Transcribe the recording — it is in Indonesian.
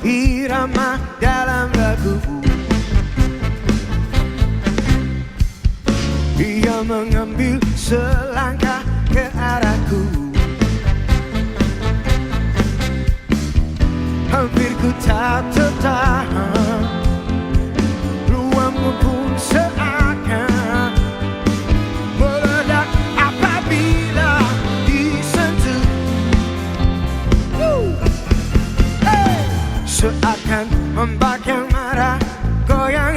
irama dalam lagu. Dia mengambil selangkah ke arahku, hampir ku tak tertahan, ruangmu pun seakan meledak apabila disentuh. Hey! Seakan ombak yang marah goyang